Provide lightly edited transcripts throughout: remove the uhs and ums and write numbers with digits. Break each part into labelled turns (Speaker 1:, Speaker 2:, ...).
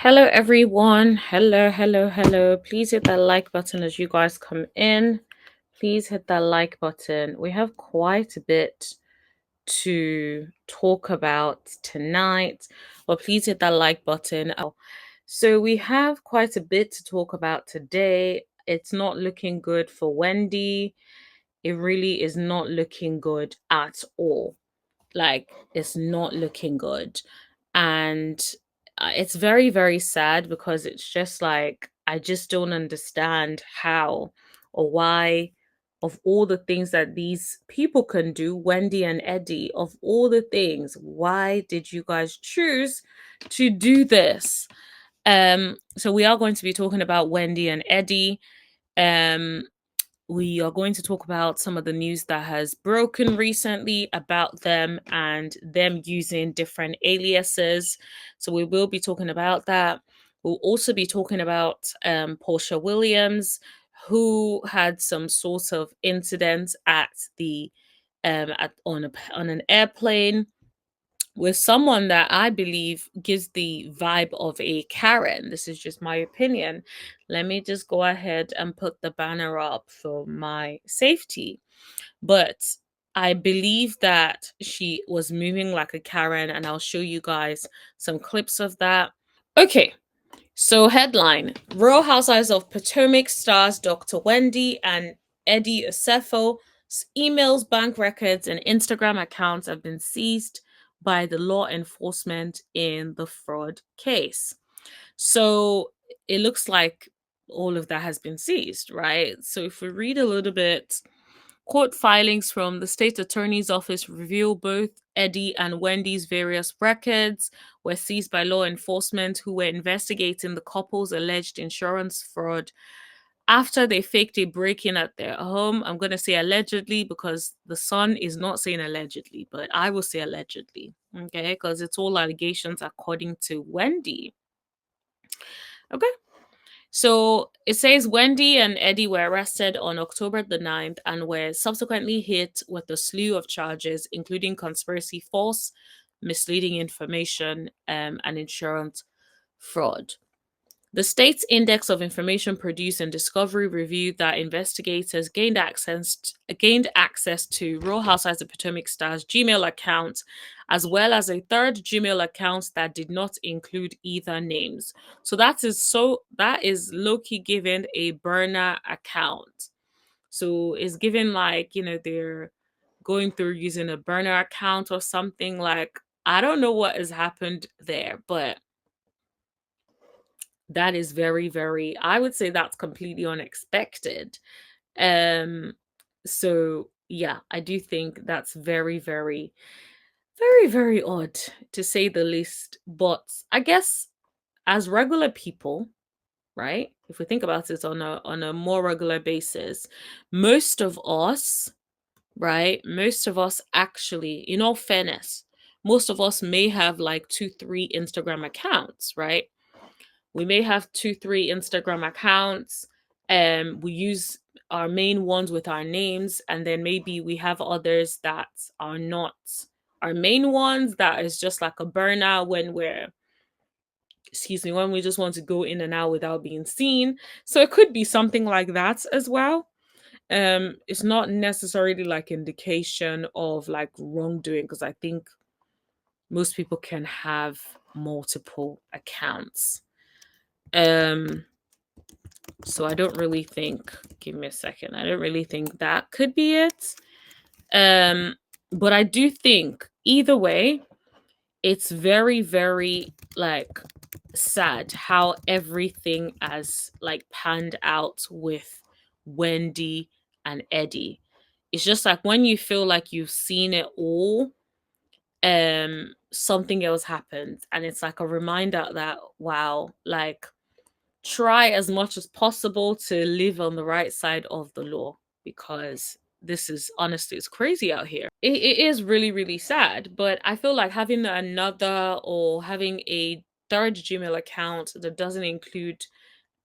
Speaker 1: Hello, everyone. Hello. Please hit that like button as you guys come in. Please hit that like button. We have quite a bit to talk about tonight, but please hit that like button. So, we have quite a bit to talk about today. It's not looking good for Wendy. It really is not looking good at all. Like, it's not looking good. And it's very, very sad because it's just like, I just don't understand how or why, of all the things that these people can do, Wendy and Eddie, of all the things, why did you guys choose to do this? So we are going to be talking about Wendy and Eddie. Um, we are going to talk about some of the news that has broken recently about them and them using different aliases. So we will be talking about that. We'll also be talking about Portia Williams, who had some sort of incident at the on an airplane with someone that I believe gives the vibe of a Karen. This is just my opinion. Let me just go ahead and put the banner up for my safety. But I believe that she was moving like a Karen, and I'll show you guys some clips of that. Okay, so headline: Real Housewives of Potomac stars Dr. Wendy and Eddie Osefo emails, bank records, and Instagram accounts have been seized by the law enforcement in the fraud case. So it looks like all of that has been seized, right? So if we read a little bit, court filings from the state attorney's office reveal both Eddie and Wendy's various records were seized by law enforcement who were investigating the couple's alleged insurance fraud after they faked a break in at their home. I'm going to say allegedly because the son is not saying allegedly, but I will say allegedly, okay? Because it's all allegations according to Wendy. Okay. So it says Wendy and Eddie were arrested on October the 9th and were subsequently hit with a slew of charges, including conspiracy, false, misleading information, and insurance fraud. The state's Index of Information Produced and Discovery reviewed that investigators gained access to Real Housewives of Potomac Star's Gmail account, as well as a third Gmail account that did not include either names. So that is low-key given a burner account. So it's given like, they're going through using a burner account or something. Like, I don't know what has happened there, but that is very, very, I would say that's completely unexpected. Um, so yeah, I do think that's very, very, very, very odd to say the least. But I guess as regular people, right? If we think about it on a more regular basis, most of us, right? Most of us actually, in all fairness, most of us may have like two, three Instagram accounts, right? We may have two, three Instagram accounts. We use our main ones with our names, and then maybe we have others that are not our main ones, that is just like a burner when when we just want to go in and out without being seen. So it could be something like that as well. It's not necessarily like indication of like wrongdoing, because I think most people can have multiple accounts. Um So I don't really think, give me a second. I don't really think that could be it. Um but I do think either way, it's very, very like sad how everything has like panned out with Wendy and Eddie. It's just like when you feel like you've seen it all, something else happens, and it's like a reminder that, wow, like, try as much as possible to live on the right side of the law, because this is honestly, it's crazy out here. It is really, really sad, but I feel like having another or having a third Gmail account that doesn't include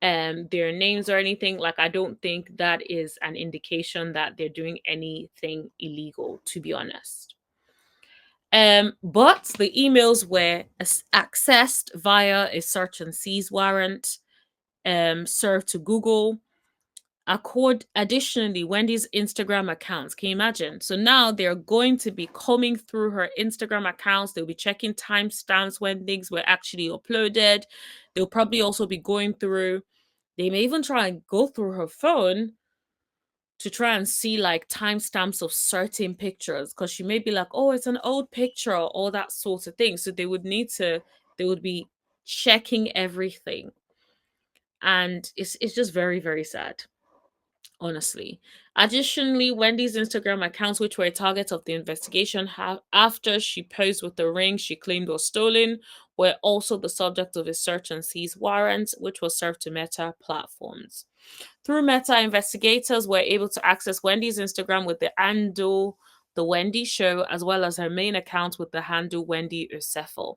Speaker 1: their names or anything, like, I don't think that is an indication that they're doing anything illegal, to be honest. But the emails were accessed via a search and seize warrant served to Google. Additionally, Wendy's Instagram accounts. Can you imagine? So now they're going to be combing through her Instagram accounts. They'll be checking timestamps when things were actually uploaded. They'll probably also be going through. They may even try and go through her phone to try and see like timestamps of certain pictures because she may be like, oh, it's an old picture, or all that sort of thing. So they would be checking everything. And it's just very, very sad, honestly. Additionally, Wendy's Instagram accounts, which were a target of the investigation after she posed with the ring she claimed was stolen, were also the subject of a search and seize warrant, which was served to Meta platforms. Through Meta, investigators were able to access Wendy's Instagram with the handle The Wendy Show, as well as her main account with the handle Wendy Osefo.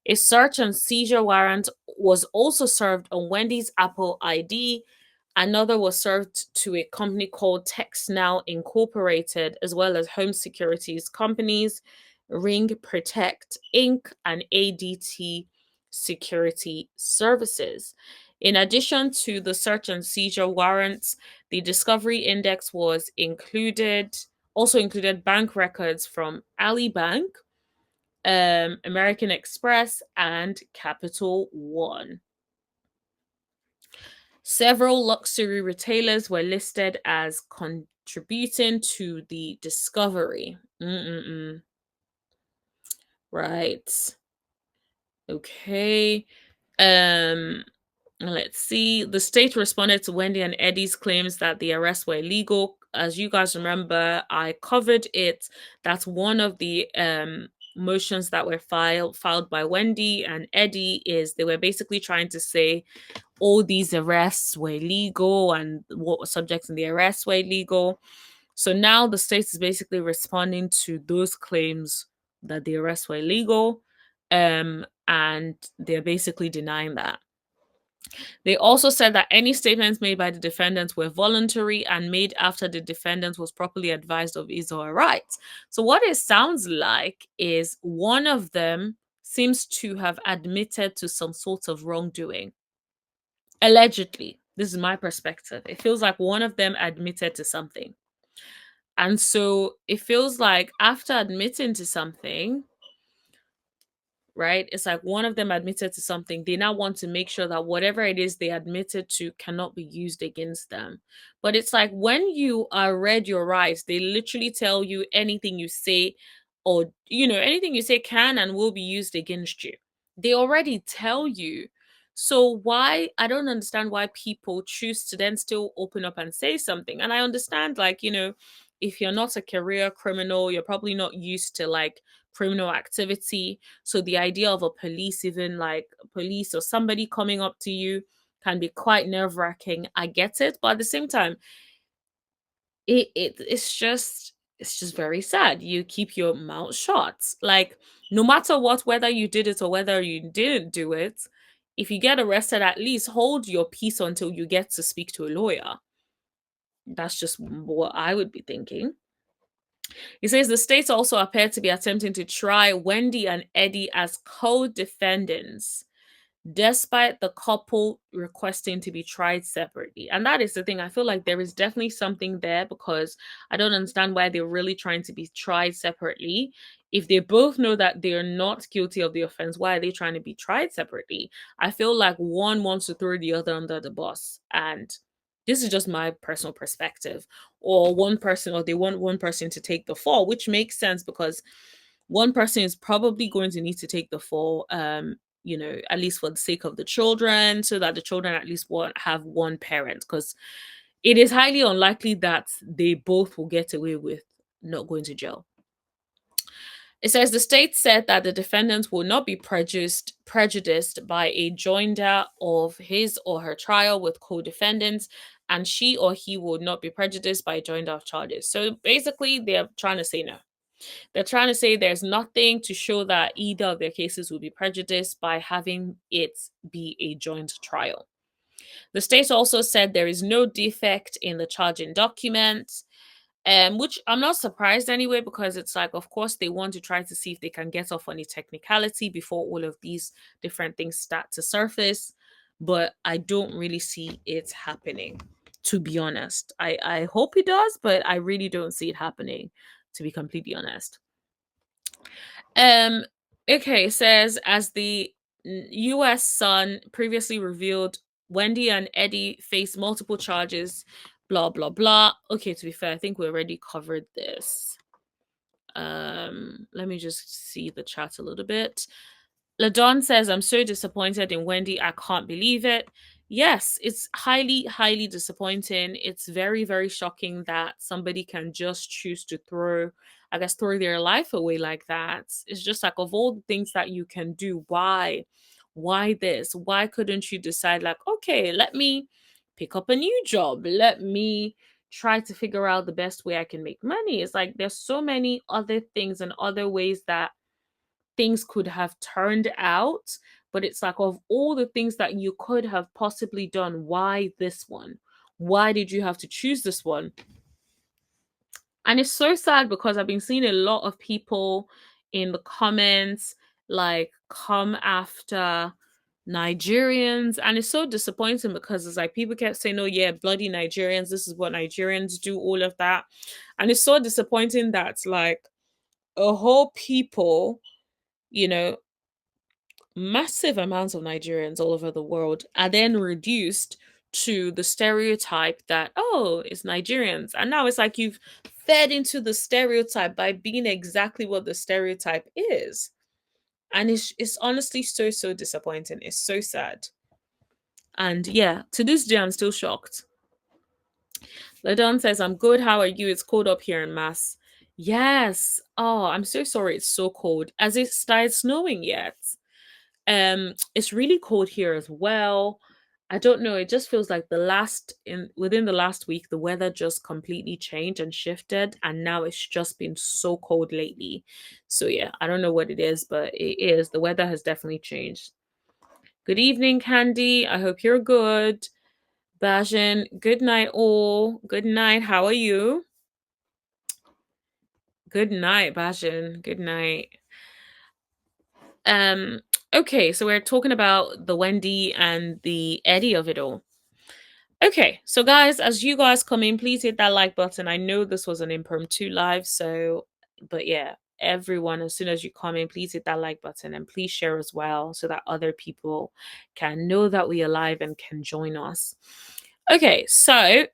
Speaker 1: A search and seizure warrant was also served on Wendy's Apple ID. Another was served to a company called TextNow Incorporated, as well as home securities companies Ring Protect Inc. and ADT Security Services. In addition to the search and seizure warrants, the discovery index also included bank records from Ali Bank, American Express, and Capital One. Several luxury retailers were listed as contributing to the discovery. Right. Okay. Um let's see. The state responded to Wendy and Eddie's claims that the arrests were illegal. As you guys remember, I covered it. That's one of the motions that were filed by Wendy and Eddie. Is they were basically trying to say all these arrests were illegal and what was subject in the arrests were illegal. So now the state is basically responding to those claims that the arrests were illegal, and they're basically denying that. They also said that any statements made by the defendants were voluntary and made after the defendant was properly advised of his or her rights. So, what it sounds like is one of them seems to have admitted to some sort of wrongdoing. Allegedly, this is my perspective. It feels like one of them admitted to something. And so it feels like after admitting to something, right? It's like one of them admitted to something. They now want to make sure that whatever it is they admitted to cannot be used against them. But it's like when you are read your rights, they literally tell you anything you say, or, anything you say can and will be used against you. They already tell you. So why, I don't understand why people choose to then still open up and say something. And I understand, like, if you're not a career criminal, you're probably not used to like criminal activity. So the idea of a police, even like police or somebody coming up to you, can be quite nerve wracking. I get it, but at the same time, it's just very sad. You keep your mouth shut. Like no matter what, whether you did it or whether you didn't do it, if you get arrested, at least hold your peace until you get to speak to a lawyer. That's just what I would be thinking. He says the states also appear to be attempting to try Wendy and Eddie as co defendants, despite the couple requesting to be tried separately. And that is the thing. I feel like there is definitely something there because I don't understand why they're really trying to be tried separately. If they both know that they're not guilty of the offense, why are they trying to be tried separately? I feel like one wants to throw the other under the bus. And this is just my personal perspective. Or they want one person to take the fall, which makes sense because one person is probably going to need to take the fall, at least for the sake of the children, so that the children at least won't have one parent, because it is highly unlikely that they both will get away with not going to jail. It says the state said that the defendant will not be prejudiced by a joinder of his or her trial with co-defendants, and she or he will not be prejudiced by a joinder of charges. So basically, they're trying to say no. They're trying to say there's nothing to show that either of their cases will be prejudiced by having it be a joint trial. The state also said there is no defect in the charging document. Which I'm not surprised anyway, because it's like, of course, they want to try to see if they can get off on a technicality before all of these different things start to surface. But I don't really see it happening, to be honest. I hope it does, but I really don't see it happening, to be completely honest. Um, okay, it says as the US Sun previously revealed, Wendy and Eddie face multiple charges, blah blah blah. Okay, to be fair, I think we already covered this. Let me just see the chat a little bit. LaDon says, I'm so disappointed in Wendy. I can't believe it. Yes, it's highly, highly disappointing. It's very, very shocking that somebody can just choose to throw their life away like that. It's just like, of all the things that you can do, why? Why this? Why couldn't you decide, like, okay, let me pick up a new job? Let me try to figure out the best way I can make money. It's like there's so many other things and other ways that things could have turned out, but it's like, of all the things that you could have possibly done, why this one? Why did you have to choose this one? And it's so sad because I've been seeing a lot of people in the comments like come after Nigerians, and it's so disappointing because it's like people kept saying, oh yeah, bloody Nigerians, this is what Nigerians do, all of that. And it's so disappointing that like a whole people, you know, massive amounts of Nigerians all over the world are then reduced to the stereotype that, oh, it's Nigerians. And now it's like you've fed into the stereotype by being exactly what the stereotype is. And it's honestly so, so disappointing. It's so sad. And yeah, to this day, I'm still shocked. Ladon says, I'm good. How are you? It's cold up here in Mass. Yes. Oh, I'm so sorry. It's so cold. Has it started snowing yet? It's really cold here as well. I don't know, it just feels like within the last week the weather just completely changed and shifted, and now it's just been so cold lately. So yeah, I don't know what it is, but the weather has definitely changed. Good evening, Candy. I hope you're good. Bajan, good night all. Good night. How are you? Good night, Bajan. Good night. Um, okay, so we're talking about the Wendy and the Eddie of it all. Okay, so guys, as you guys come in, please hit that like button. I know this was an impromptu live, so but yeah, everyone, as soon as you come in, please hit that like button and please share as well so that other people can know that we are live and can join us. Okay, so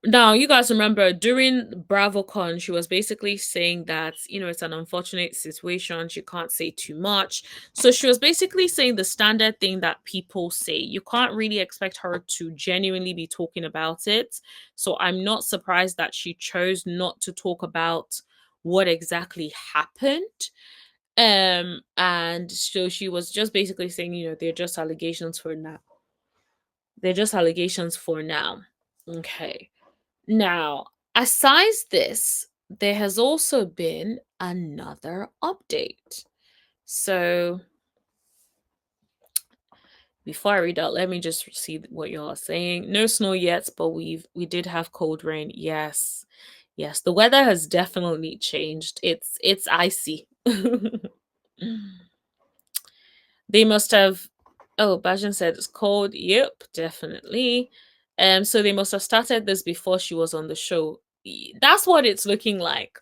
Speaker 1: now, you guys remember during BravoCon, she was basically saying that, it's an unfortunate situation. She can't say too much. So she was basically saying the standard thing that people say. You can't really expect her to genuinely be talking about it. So I'm not surprised that she chose not to talk about what exactly happened. And so she was just basically saying, they're just allegations for now. They're just allegations for now. Okay. Now, aside this, there has also been another update. So before I read out, let me just see what y'all are saying. No snow yet, but we did have cold rain. Yes. Yes, the weather has definitely changed. It's icy. They must have. Oh, Bajan said it's cold. Yep, definitely. So they must have started this before she was on the show. That's what it's looking like.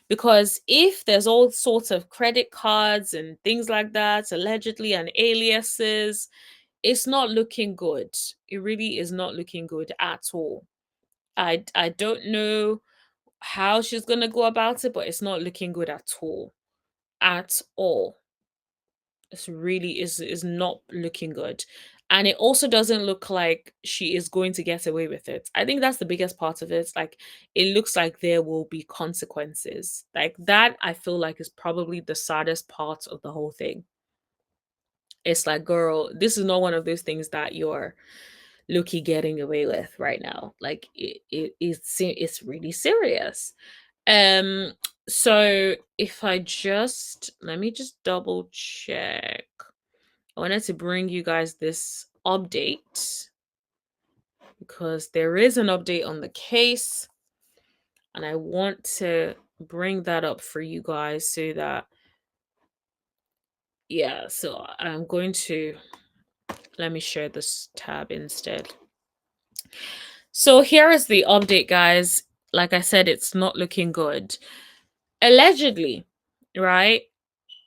Speaker 1: Because if there's all sorts of credit cards and things like that, allegedly, and aliases, it's not looking good. It really is not looking good at all. I don't know how she's gonna go about it, but it's not looking good at all. At all. It's really is not looking good. And it also doesn't look like she is going to get away with it. I think that's the biggest part of it. Like, it looks like there will be consequences. Like, that I feel like is probably the saddest part of the whole thing. It's like, girl, this is not one of those things that you're Loki getting away with right now. Like, it's really serious. Um so if I just let me just double check. I wanted to bring you guys this update. because there is an update on the case, and I want to bring that up for you guys so that, yeah, so I'm going to, let me share this tab instead. So here is the update, guys. Like I said, it's not looking good. Allegedly, right?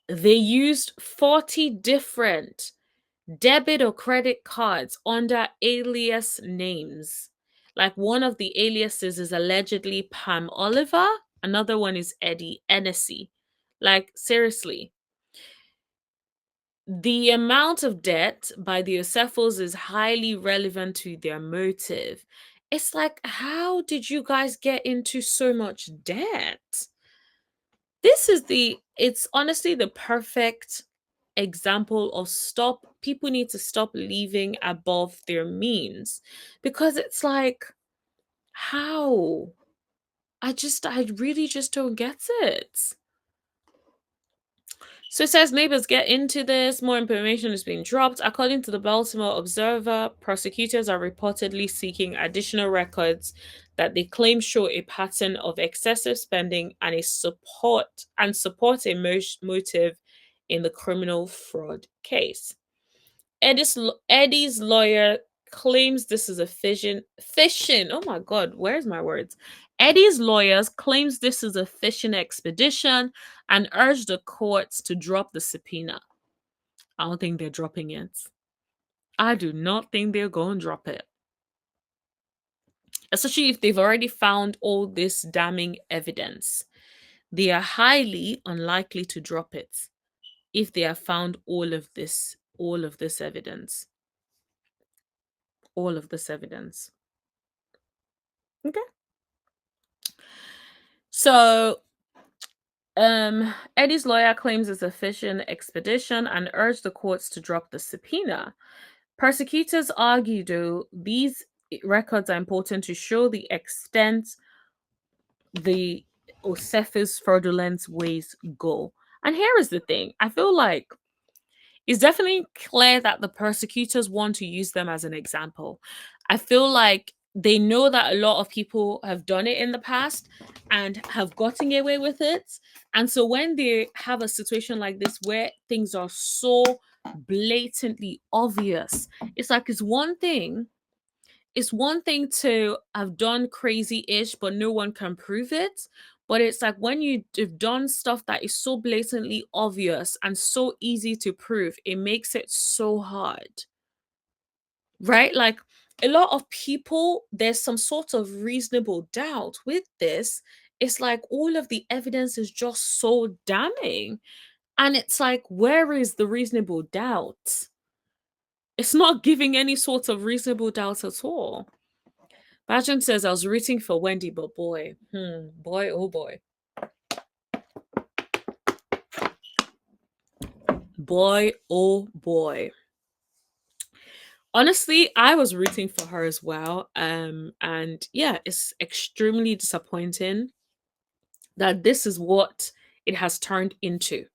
Speaker 1: They used 40 different debit or credit cards under alias names. Like one of the aliases is allegedly Pam Oliver, another one is Eddie Hennessy. Like, seriously. The amount of debt by the Osefos is highly relevant to their motive. It's like, how did you guys get into so much debt? It's honestly the perfect example of people need to stop living above their means, because it's like, how? I really just don't get it. So it says neighbors get into this. More information is being dropped. According to the Baltimore Observer, prosecutors are reportedly seeking additional records that they claim show a pattern of excessive spending and support a motive in the criminal fraud case. Eddie's lawyer claims this is a fishing. Oh my God, where's my words? Eddie's lawyers claims this is a fishing expedition and urged the courts to drop the subpoena. I don't think they're dropping it. I do not think they're going to drop it. Especially if they've already found all this damning evidence. They are highly unlikely to drop it if they have found all of this evidence. All of this evidence. Okay. So Eddie's lawyer claims it's a fishing expedition and urged the courts to drop the subpoena. Prosecutors argue, though, these records are important to show the extent the Osefo's fraudulent ways go. And here is the thing. I feel like it's definitely clear that the prosecutors want to use them as an example. I feel like they know that a lot of people have done it in the past and have gotten away with it. And so when they have a situation like this where things are so blatantly obvious, it's one thing to have done crazy-ish, but no one can prove it. But it's like when you've done stuff that is so blatantly obvious and so easy to prove, it makes it so hard. Right? Like a lot of people, there's some sort of reasonable doubt with this. It's like all of the evidence is just so damning. And it's like, where is the reasonable doubt? It's not giving any sort of reasonable doubt at all. Bajan says, I was rooting for Wendy, but boy, boy, oh boy. Boy, oh boy. Honestly, I was rooting for her as well. And yeah, it's extremely disappointing that this is what it has turned into.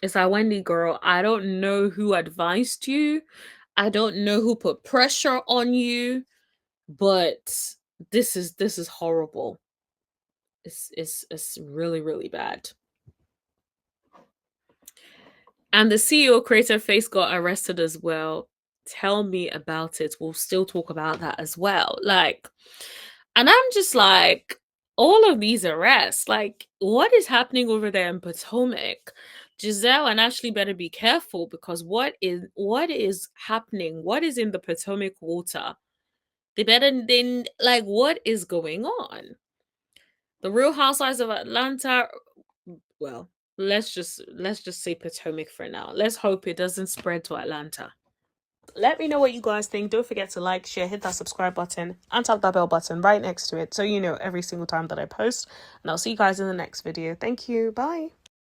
Speaker 1: It's like, Wendy girl, I don't know who advised you. I don't know who put pressure on you, but this is horrible. It's really, really bad. And the CEO Creator Face got arrested as well. Tell me about it. We'll still talk about that as well. Like, and I'm just like, all of these arrests, like, what is happening over there in Potomac? Giselle and Ashley better be careful, because what is happening? What is in the Potomac water? They better then, like, what is going on? The Real Housewives of Atlanta, well, let's just say Potomac for now. Let's hope it doesn't spread to Atlanta. Let me know what you guys think. Don't forget to like, share, hit that subscribe button, and tap that bell button right next to it so you know every single time that I post. And I'll see you guys in the next video. Thank you. Bye.